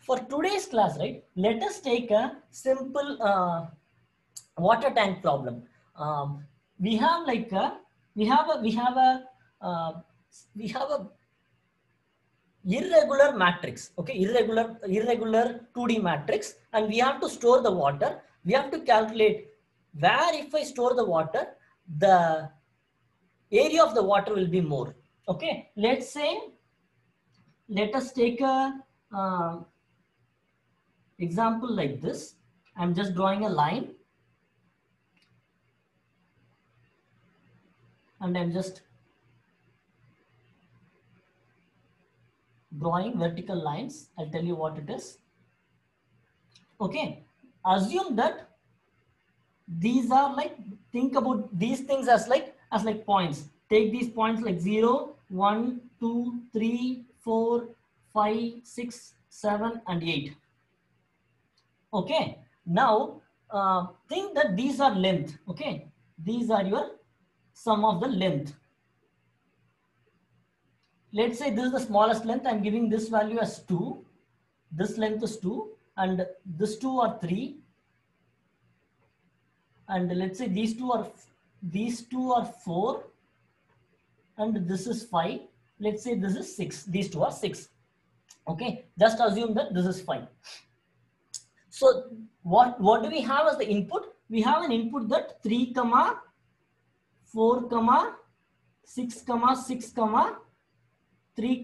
For today's class, right, let us take a simple water tank problem. We have like we have a irregular matrix, okay, irregular 2D matrix, and we have to store the water. We have to calculate where if I store the water, the area of the water will be more. Okay, let's say, let us take a example like this. I'm just drawing a line and I'm just drawing vertical lines. I'll tell you what it is. Okay, assume that these are like, think about these things as like points. Take these points like 0, 1, 2, 3, 4, 5, 6, 7, and 8. Okay, now think that these are length. Okay, these are your sum of the length. Let's say this is the smallest length. I'm giving this value as 2. This length is 2, and this 2 are 3. And let's say these two are 4, and this is 5. Let's say this is 6. These two are 6. Okay, just assume that this is 5. So what do we have as the input? We have an input that 3, 4, 6, 6, 3,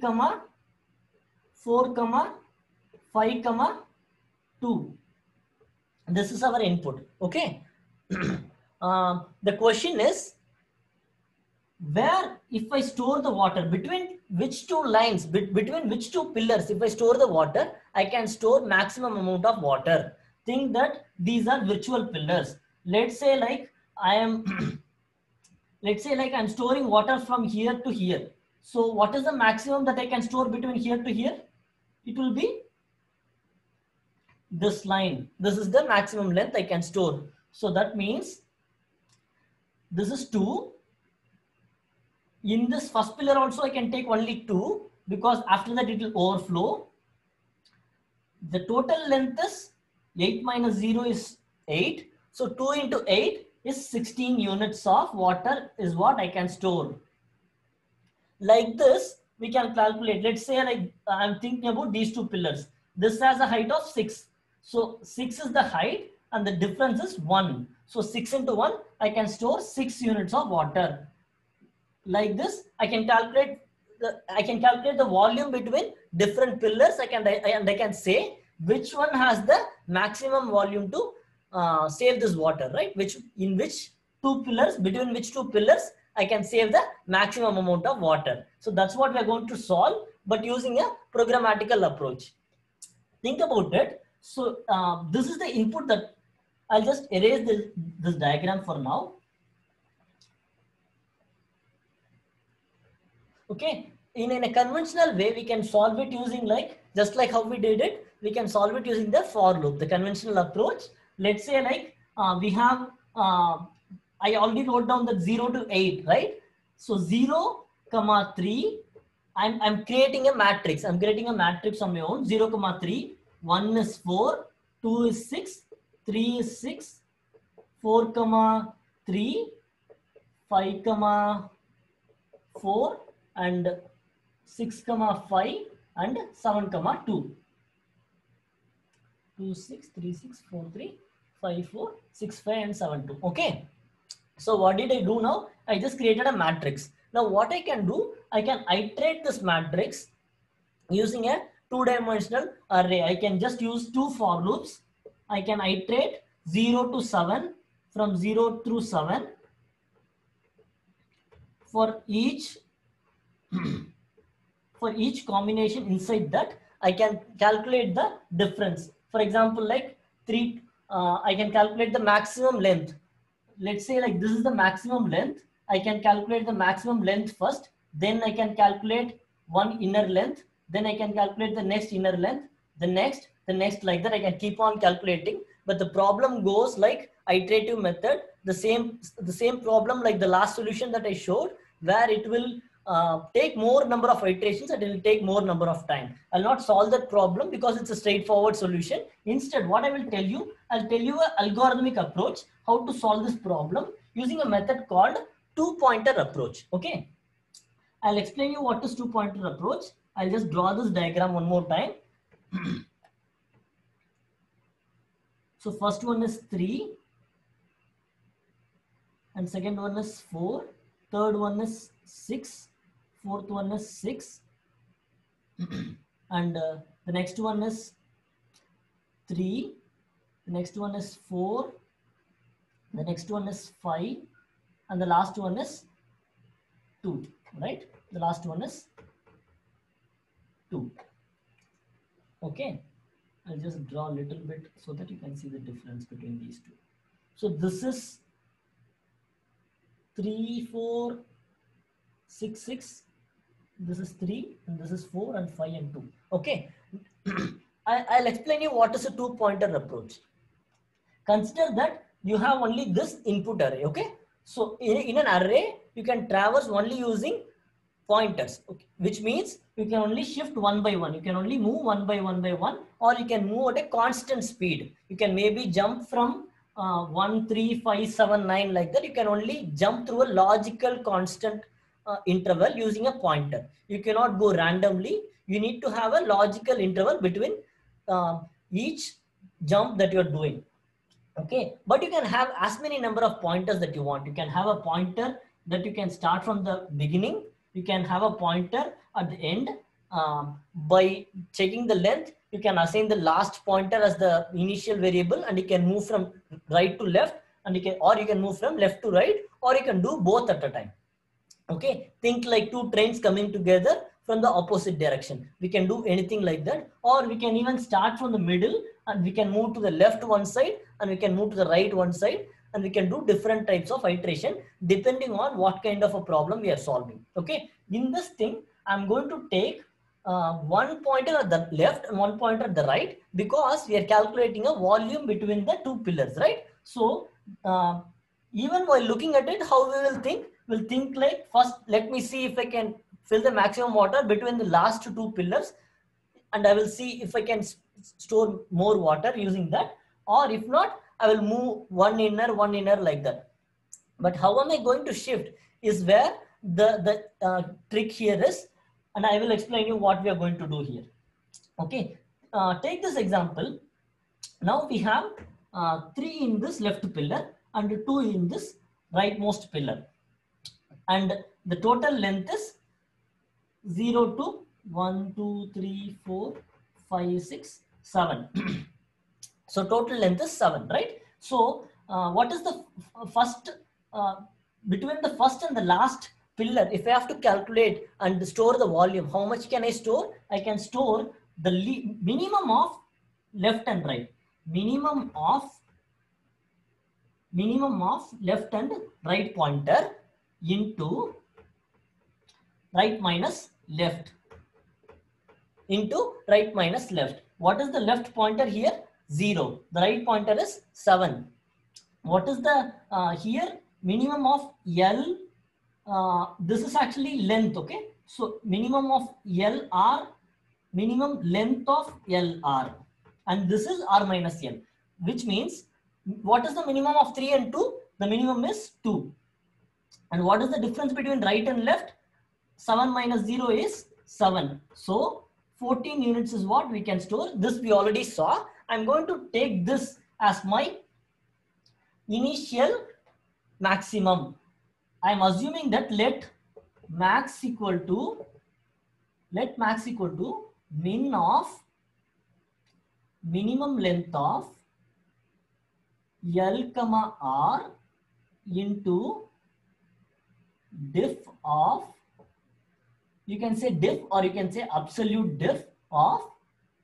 4, 5, 2. This is our input. Okay. The question is, where if I store the water, between which two lines, between which two pillars, if I store the water, I can store maximum amount of water. Think that these are virtual pillars. Let's say like I am let's say like I'm storing water from here to here. So what is the maximum that I can store between here to here? It will be this line. This is the maximum length I can store. So that means this is 2. In this first pillar also I can take only 2, because after that it will overflow. The total length is 8 minus 0 is 8. So 2 into 8 is 16 units of water is what I can store. Like this, we can calculate. Let's say like I'm thinking about these two pillars. This has a height of 6. So 6 is the height and the difference is 1. So 6 into 1, I can store 6 units of water. Like this, I can calculate the volume between different pillars. I can say which one has the maximum volume to save this water, right? Between which two pillars I can save the maximum amount of water. So that's what we are going to solve, but using a programmatical approach. Think about it. So this is the input that I'll just erase this diagram for now. Okay, in a conventional way, we can solve it using just like how we did it. We can solve it using the for loop, the conventional approach. Let's say like we have, I already wrote down that 0 to 8, right? So 0, 3, I'm creating a matrix. I'm creating a matrix on my own. 0, 3, 1 is 4, 2 is 6, 3 is 6, 4, 3, 5, 4, and 6, 5, and 7, 2. 2, 6, 3, 6, 4, 3, 5, 4, 6, 5, and 7, 2. Okay. So what did I do now? I just created a matrix. Now what I can do, I can iterate this matrix using a two-dimensional array. I can just use 2 for loops. I can iterate 0 to 7, from 0 through 7. For each combination inside that, I can calculate the difference. For example, like 3, I can calculate the maximum length. Let's say like this is the maximum length. I can calculate the maximum length first. Then I can calculate one inner length. Then I can calculate the next inner length. The next, like that. I can keep on calculating. But the problem goes like iterative method. The same problem like the last solution that I showed, where it will take more number of iterations and it will take more number of time. I'll not solve that problem because it's a straightforward solution. Instead, what I will tell you, I'll tell you an algorithmic approach how to solve this problem using a method called two-pointer approach. Okay, I'll explain you what is two-pointer approach. I'll just draw this diagram one more time. So first one is 3 and second one is 4, third one is 6, fourth one is 6 and the next one is 3, the next one is 4, the next one is 5 and the last one is 2, right? The last one is 2. Okay, I'll just draw a little bit so that you can see the difference between these two. So this is 3, 4, 6, 6. This is 3 and this is 4 and 5 and 2. Okay, I'll explain you what is a two-pointer approach. Consider that you have only this input array. Okay, so in an array you can traverse only using pointers. Okay, which means you can only shift one by one. You can only move one by one, or you can move at a constant speed. You can maybe jump from 1, 3, 5, 7, 9 like that. You can only jump through a logical constant interval using a pointer. You cannot go randomly. You need to have a logical interval between each jump that you're doing. Okay, but you can have as many number of pointers that you want. You can have a pointer that you can start from the beginning. You can have a pointer at the end. By checking the length, you can assign the last pointer as the initial variable, and you can move from right to left, and you can move from left to right, or you can do both at a time. Okay, think like two trains coming together from the opposite direction. We can do anything like that, or we can even start from the middle and we can move to the left one side and we can move to the right one side, and we can do different types of iteration depending on what kind of a problem we are solving. Okay, in this thing, I'm going to take one pointer at the left and one pointer at the right because we are calculating a volume between the two pillars, right? So even while looking at it, how we will think? We'll think like, first, let me see if I can fill the maximum water between the last two pillars, and I will see if I can store more water using that, or if not, I will move one inner like that. But how am I going to shift is where the trick here is, and I will explain you what we are going to do here. Okay, take this example. Now we have 3 in this left pillar and 2 in this rightmost pillar, and the total length is 0 to 1, 2, 3, 4, 5, 6, 7. So total length is 7, right? So what is the first, between the first and the last pillar, if I have to calculate and store the volume, how much can I store? I can store the minimum of left and right. Minimum of left and right pointer into right minus left into right minus left. What is the left pointer here? 0. The right pointer is 7. What is the here? Minimum of L. This is actually length. Okay, so minimum of LR, minimum length of LR, and this is R minus L, which means what is the minimum of 3 and 2? The minimum is 2. And what is the difference between right and left? 7 minus 0 is 7. So 14 units is what we can store. This we already saw. I'm going to take this as my initial maximum. I'm assuming that let max equal to min of minimum length of L comma R into diff of, you can say diff or you can say absolute diff of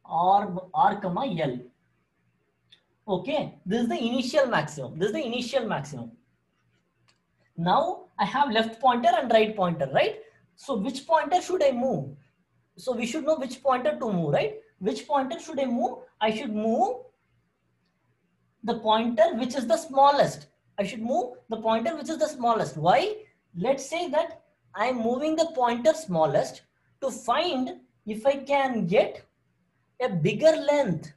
R comma L. Okay, this is the initial maximum. This is the initial maximum. Now I have left pointer and right pointer, right? So which pointer should I move? So we should know which pointer to move, right? Which pointer should I move? I should move the pointer which is the smallest. I should move the pointer which is the smallest. Why? Let's say that I'm moving the pointer smallest to find if I can get a bigger length,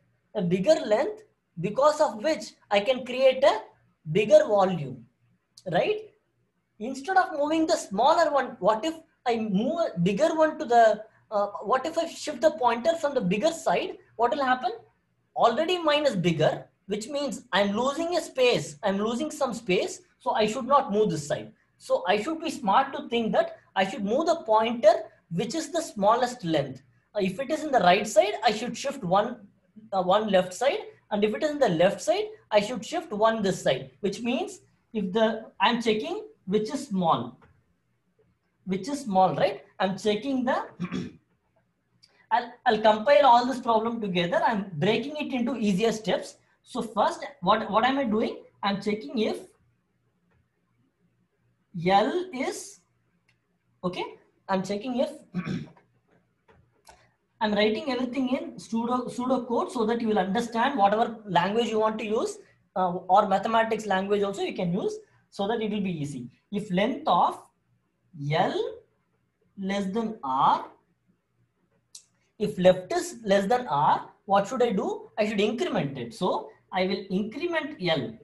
because of which I can create a bigger volume, right? Instead of moving the smaller one, what if I move a bigger one to the, what if I shift the pointer from the bigger side? What will happen? Already mine is bigger, which means I'm losing a space. I'm losing some space. So I should not move this side. So I should be smart to think that I should move the pointer, which is the smallest length. If it is in the right side, I should shift one left side. And if it is in the left side, I should shift one this side, which means if I'm checking which is small, right? I'm checking the, I'll compile all this problem together. I'm breaking it into easier steps. So first, what am I doing? I'm checking if L is, okay. I'm checking if, I'm writing everything in pseudo code so that you will understand whatever language you want to use, or mathematics language also you can use, so that it will be easy. If length of L less than R, if left is less than R, what should I do? I should increment it. So I will increment L.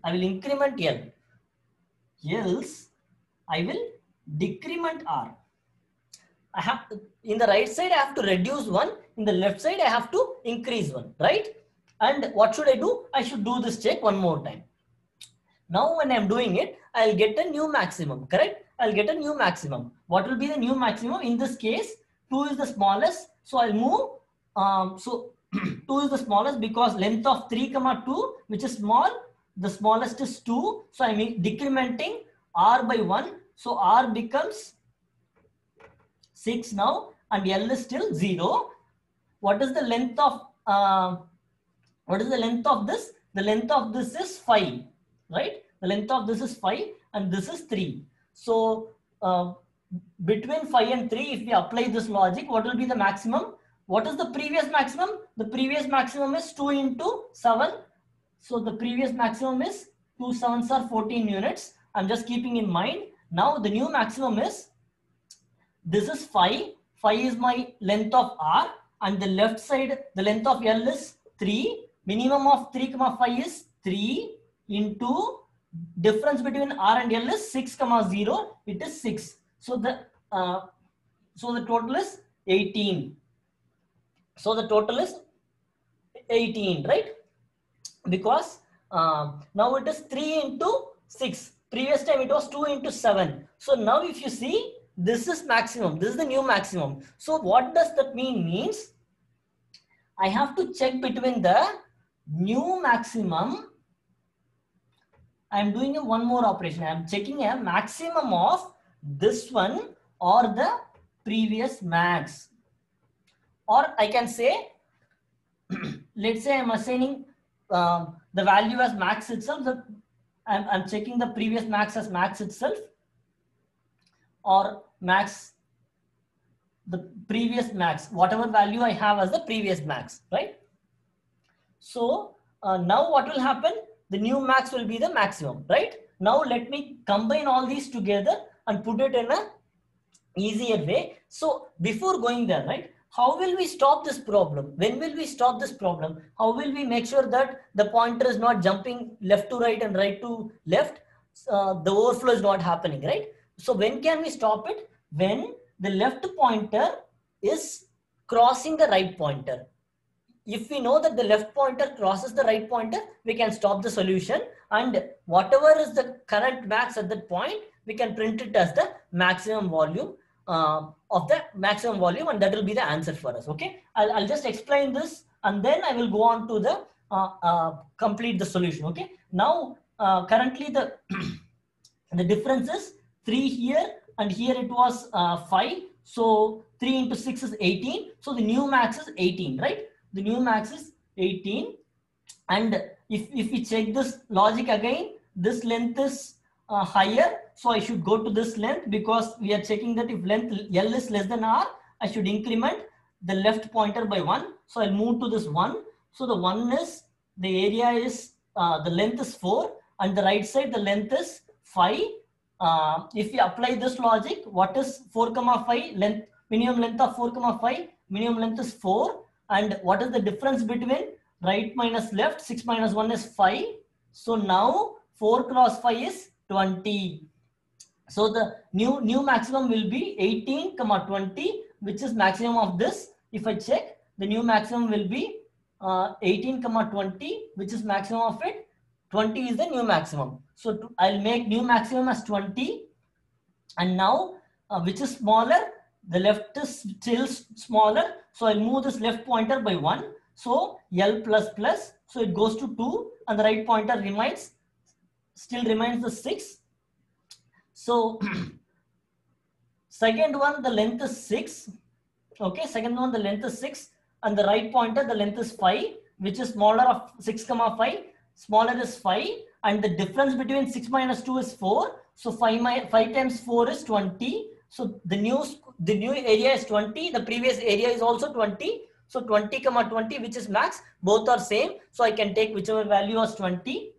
Else I will decrement R. I have to, in the right side I have to reduce one, in the left side I have to increase one, right? And what should I do? I should do this check one more time. Now when I'm doing it, I'll get a new maximum, correct? I'll get a new maximum. What will be the new maximum? In this case, 2 is the smallest. So I'll move, so 2 is the smallest because length of 3, 2, which is small, the smallest is 2. So I'm decrementing R by 1. So R becomes 6 now and L is still 0. What is the length of, this? The length of this is 5. Right? The length of this is 5 and this is 3. So between 5 and 3, if we apply this logic, what will be the maximum? What is the previous maximum? The previous maximum is 2 into 7. So the previous maximum is 2 sevens are 14 units. I'm just keeping in mind. Now the new maximum is, this is 5. 5 is my length of R and the left side, the length of L is 3. Minimum of 3, 5 is 3. Into difference between R and L is 6, 0. It is 6. So the total is 18. So the total is 18, right? Because now it is 3 into 6. Previous time it was 2 into 7. So now if you see, this is maximum. This is the new maximum. So what does that mean? Means I have to check between the new maximum. I'm doing one more operation. I'm checking a maximum of this one or the previous max. Or I can say, let's say I'm assigning the value as max itself. I'm checking the previous max as max itself, or max, the previous max, whatever value I have as the previous max, right? So now what will happen? The new max will be the maximum, right? Now let me combine all these together and put it in a easier way. So before going there, right? How will we stop this problem? When will we stop this problem? How will we make sure that the pointer is not jumping left to right and right to left? The overflow is not happening, right? So when can we stop it? When the left pointer is crossing the right pointer. If we know that the left pointer crosses the right pointer, we can stop the solution, and whatever is the current max at that point, we can print it as the maximum volume of the maximum volume, and that will be the answer for us. Okay, I'll just explain this and then I will go on to the complete the solution. Okay, now currently the the difference is 3 here and here it was 5. So 3 into 6 is 18. So the new max is 18, right? The new max is 18. And if we check this logic again, this length is higher. So I should go to this length because we are checking that if length L is less than R, I should increment the left pointer by 1. So I'll move to this 1. So the 1 is, the area is, the length is 4 and the right side, the length is 5. if we apply this logic, what is 4 comma 5 length? Minimum length of 4 comma 5, minimum length is 4. And what is the difference between right minus left? 6 minus 1 is 5. So now 4 cross 5 is 20. So the new maximum will be 18 comma 20, which is maximum of this. If I check, the new maximum will be 18 comma 20, which is maximum of it. 20 is the new maximum. So I'll make new maximum as 20. And now which is smaller? The left is still smaller. So I'll move this left pointer by 1. So L plus plus. So it goes to 2 and the right pointer still remains the 6. So second one, the length is 6. Okay, second one, the length is 6 and the right pointer, the length is 5, which is smaller of 6 comma 5. Smaller is 5 and the difference between 6 minus 2 is 4. So 5 times 4 is 20. So the new area is 20. The previous area is also 20. So 20 comma 20, which is max, both are same. So I can take whichever value was 20.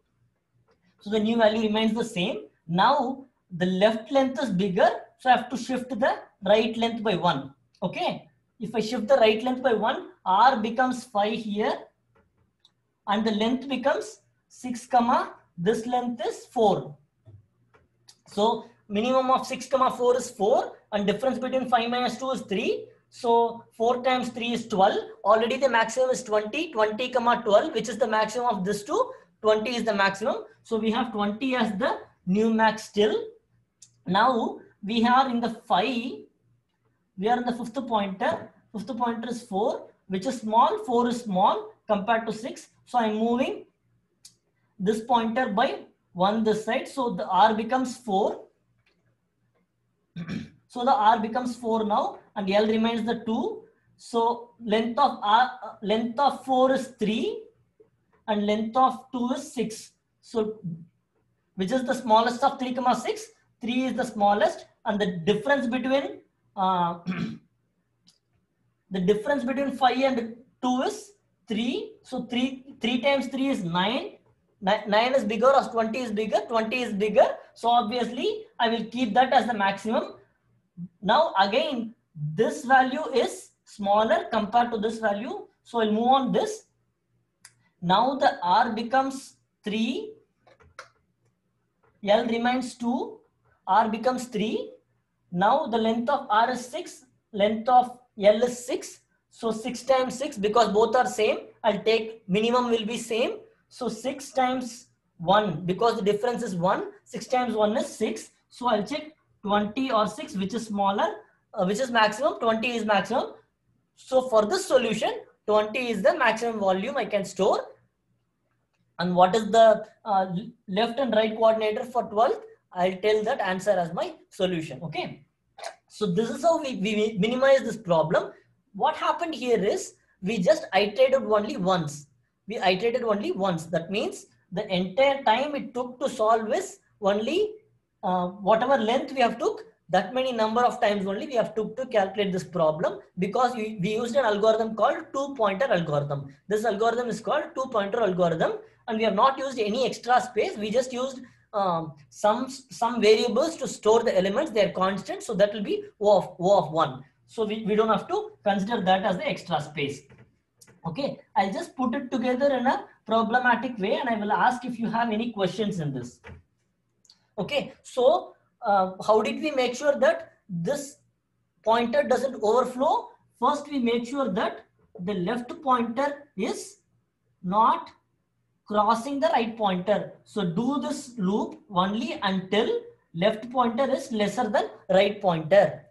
So the new value remains the same. Now the left length is bigger. So I have to shift the right length by 1. Okay. If I shift the right length by 1, R becomes 5 here. And the length becomes 6 comma, this length is 4. So minimum of 6 comma 4 is 4 and difference between 5 minus 2 is 3. So 4 times 3 is 12. Already the maximum is 20, 20 comma 12, which is the maximum of this two. 20 is the maximum. So we have 20 as the new max still. Now we are in the 5. We are in the fifth pointer. Fifth pointer is 4, which is small. 4 is small compared to 6. So I'm moving this pointer by 1 this side. So the R becomes 4. So the R becomes 4 now and L remains the 2. So length of 4 is 3 and length of 2 is 6. So which is the smallest of 3 comma 6? 3 is the smallest and the difference between the difference between 5 and 2 is 3. So 3 times 3 is 9. 9 is bigger or 20 is bigger? 20 is bigger. So obviously I will keep that as the maximum. Now again, this value is smaller compared to this value. So I'll move on this. Now the R becomes 3. L remains 2. R becomes 3. Now the length of R is 6. Length of L is 6. So 6 times 6, because both are same, I'll take minimum will be same. So 6 times 1, because the difference is 1. 6 times 1 is 6. So I'll check 20 or 6, which is smaller, which is maximum. 20 is maximum. So for this solution, 20 is the maximum volume I can store. And what is the left and right coordinator for 12? I'll tell that answer as my solution. Okay. So this is how we minimize this problem. What happened here is we just iterated only once. We iterated only once. That means the entire time it took to solve is only whatever length we have took, that many number of times only we have took to calculate this problem, because we used an algorithm called two-pointer algorithm. This algorithm is called two-pointer algorithm, and we have not used any extra space. We just used some variables to store the elements. They are constant, so that will be O of 1. So we don't have to consider that as the extra space. Okay, I'll just put it together in a problematic way and I will ask if you have any questions in this. Okay, so how did we make sure that this pointer doesn't overflow? First, we make sure that the left pointer is not crossing the right pointer. So do this loop only until left pointer is lesser than right pointer,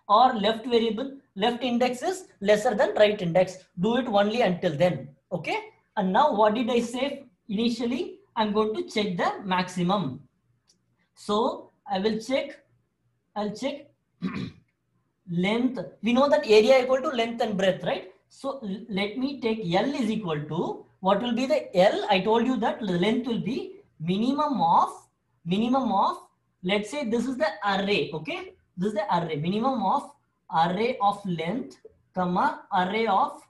or left variable, left index is lesser than right index. Do it only until then. Okay. And now what did I say initially? I'm going to check the maximum. So I will check, I'll check length. We know that area equal to length and breadth, right? So let me take L is equal to, what will be the L? I told you that the length will be minimum of, let's say this is the array. Okay. This is the array, minimum of array of length, comma, array of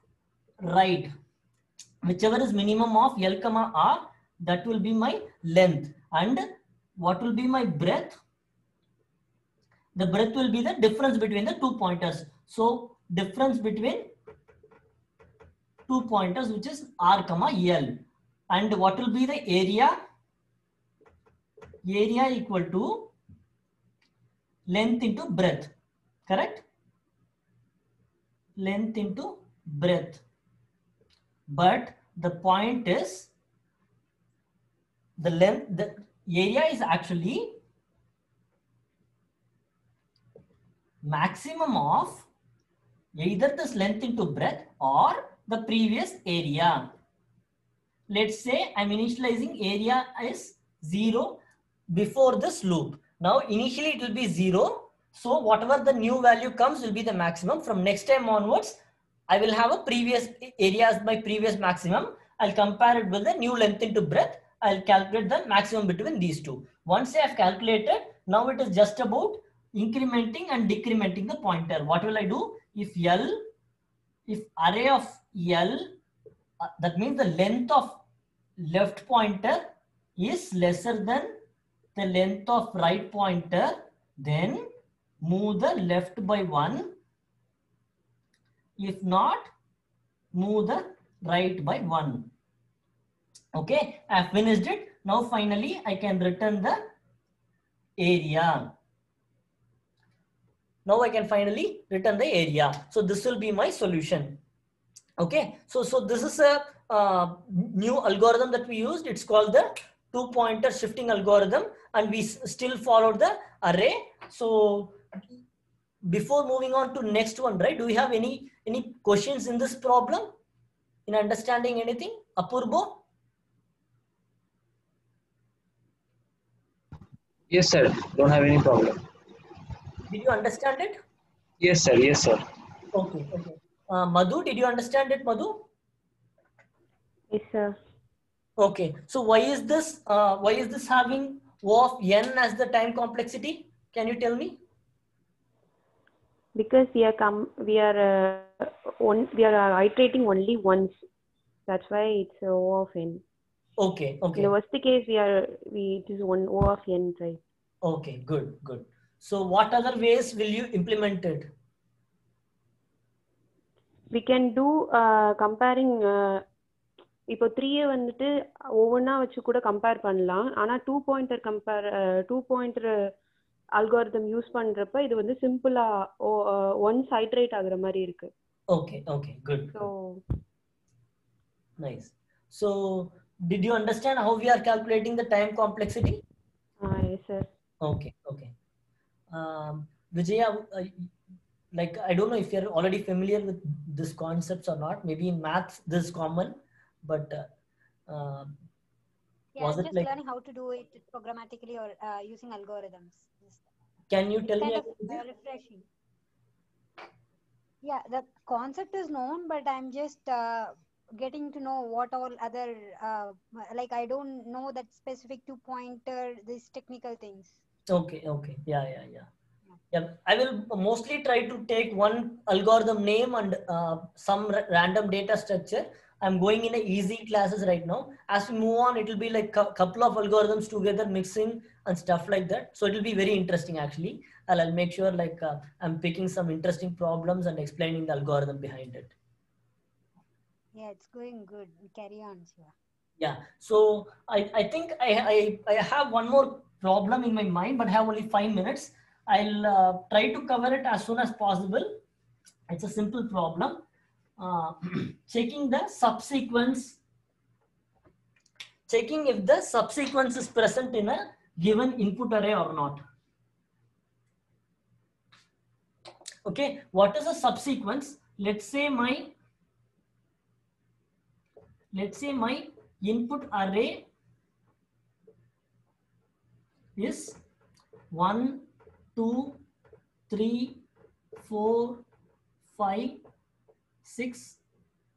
right. Whichever is minimum of L, comma, R, that will be my length. And what will be my breadth? The breadth will be the difference between the 2 pointers. So difference between 2 pointers, which is R comma L. And what will be the area? Area equal to length into breadth, correct? Length into breadth. But the point is, the length, the area is actually maximum of either this length into breadth or the previous area. Let's say I'm initializing area is 0 before this loop. Now initially it will be 0. So whatever the new value comes will be the maximum. From next time onwards, I will have a previous area as my previous maximum. I'll compare it with the new length into breadth. I'll calculate the maximum between these two. Once I have calculated, now it is just about incrementing and decrementing the pointer. What will I do? If array of L, that means the length of left pointer is lesser than the length of right pointer, then move the left by 1. If not, move the right by 1. Okay, I have finished it. Now finally I can return the area. Now I can finally return the area. So this will be my solution. Okay, so this is a new algorithm that we used. It's called the 2-pointer shifting algorithm, and we still followed the array. So before moving on to next one, right? Do we have any questions in this problem? In understanding anything, Apurbo? Yes, sir. Don't have any problem. Did you understand it? Yes, sir. Yes, sir. Okay. Madhu, did you understand it, Madhu? Yes, sir. Okay. So why is this having O of n as the time complexity? Can you tell me? Because we are iterating only once. That's why it's O of n. Okay. In the worst case, it is one O of n, right? Okay, good. So what other ways will you implement it? We can do comparing. இப்போ 3 வந்துட்டு ஒவ்வொன்றா வச்சு கூட compare பண்ணலாம். ஆனால் 2 pointer algorithm use பண்றப்ப இது வந்து சிம்பிளா ஒன்ஸ் ஐட்ரேட் ஆகுற மாதிரி இருக்கு. Okay, good. So nice. So did you understand how we are calculating the time complexity? Yes, sir. Okay. Vijaya, like I don't know if you're already familiar with these concepts or not. Maybe in maths this is common, but yeah, was I'm it just like learning how to do it programmatically or using algorithms. Can you tell me? Refreshing. Yeah, the concept is known, but I'm just getting to know what all other like I don't know that specific 2-pointer, these technical things. Okay. Yeah, I will mostly try to take one algorithm name and some random data structure. I'm going in a easy classes right now. As we move on, it will be like a couple of algorithms together mixing and stuff like that. So it will be very interesting actually. I'll make sure like I'm picking some interesting problems and explaining the algorithm behind it. Yeah, it's going good. Carry on, Shiva. Yeah, so I think I have one more problem in my mind, but I have only 5 minutes. I'll try to cover it as soon as possible. It's a simple problem. Checking if the subsequence is present in a given input array or not. Okay, what is a subsequence? Let's say my input array is 1, 2, 3, 4, 5, 6,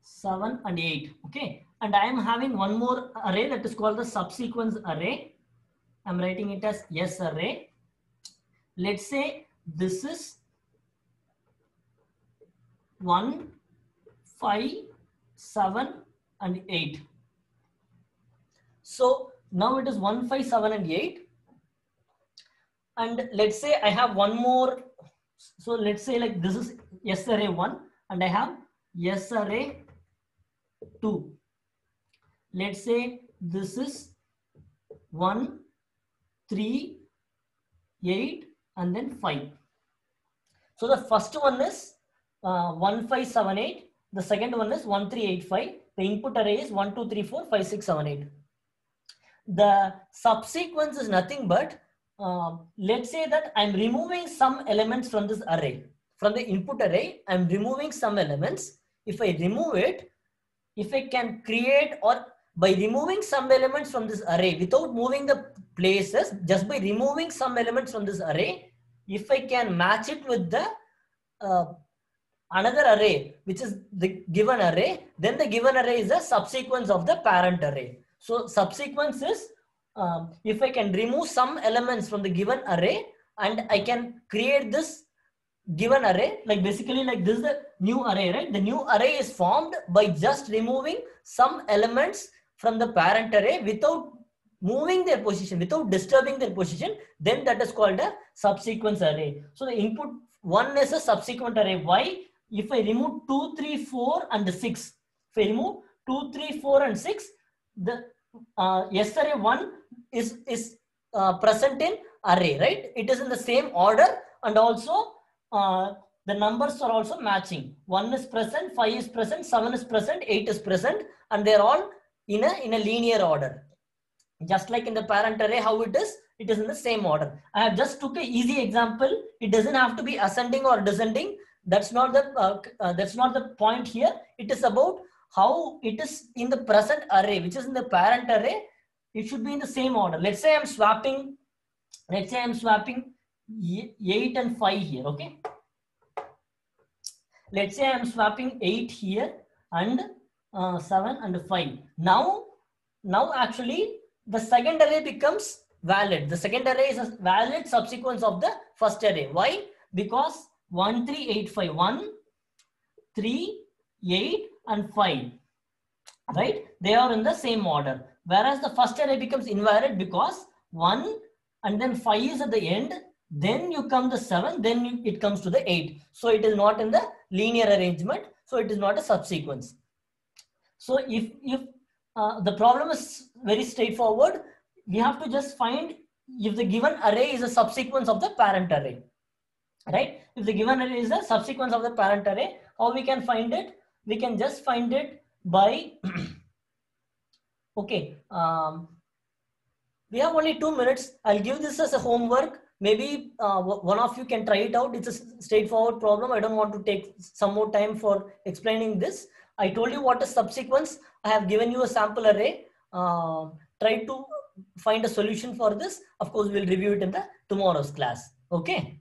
7, and 8. Okay, and I am having one more array that is called the subsequence array. I'm writing it as S array. Let's say this is 1, 5, 7, and 8. So now it is 1, 5, 7, and 8. and let's say I have one more. So let's say like this is S array 1 and I have S array 2. Let's say this is 1, 3, 8 and then 5. So the first one is 1578. The second one is 1385. The input array is 1, 2, 3, 4, 5, 6, 7, 8. The subsequence is nothing but let's say that I'm removing some elements from this array. From the input array, I'm removing some elements. If I remove it, if I can create, or by removing some elements from this array without moving the places, just by removing some elements from this array, if I can match it with the another array, which is the given array, then the given array is a subsequence of the parent array. So subsequence is if I can remove some elements from the given array and I can create this given array, like basically like this is the new array, right? The new array is formed by just removing some elements from the parent array without moving their position, without disturbing their position, then that is called a subsequence array. So the input 1 is a subsequent array. Why? If I remove 2, 3, 4 and 6, if I remove 2, 3, 4 and 6, the S array 1 is present in array, right? It is in the same order, and also the numbers are also matching. 1 is present, 5 is present, 7 is present, 8 is present, and they are all in a linear order. Just like in the parent array, how it is in the same order. I have just took an easy example. It doesn't have to be ascending or descending. That's not the point here. It is about how it is in the present array, which is in the parent array. It should be in the same order. Let's say I'm swapping 8 and 5 here. Okay. Let's say I'm swapping 8 here and 7 and 5. Now actually the second array becomes valid. The second array is a valid subsequence of the first array. Why? Because 1, 3, 8, 5. 1, 3, 8 and 5. Right? They are in the same order. Whereas the first array becomes invalid because 1 and then 5 is at the end. Then you come the 7. Then it comes to the 8. So it is not in the linear arrangement. So it is not a subsequence. So if the problem is very straightforward, we have to just find if the given array is a subsequence of the parent array, right? If the given array is a subsequence of the parent array, how we can find it? We can just find it by, okay, we have only 2 minutes. I'll give this as a homework. Maybe one of you can try it out. It's a straightforward problem. I don't want to take some more time for explaining this. I told you what is subsequence. I have given you a sample array. Try to find a solution for this. Of course, we'll review it in the tomorrow's class. Okay.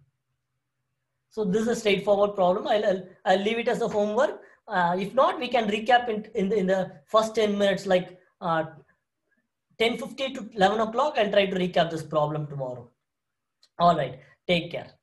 So this is a straightforward problem. I'll leave it as a homework. If not, we can recap in the first 10 minutes, like 10:50 to 11 o'clock. I'll try to recap this problem tomorrow. All right. Take care.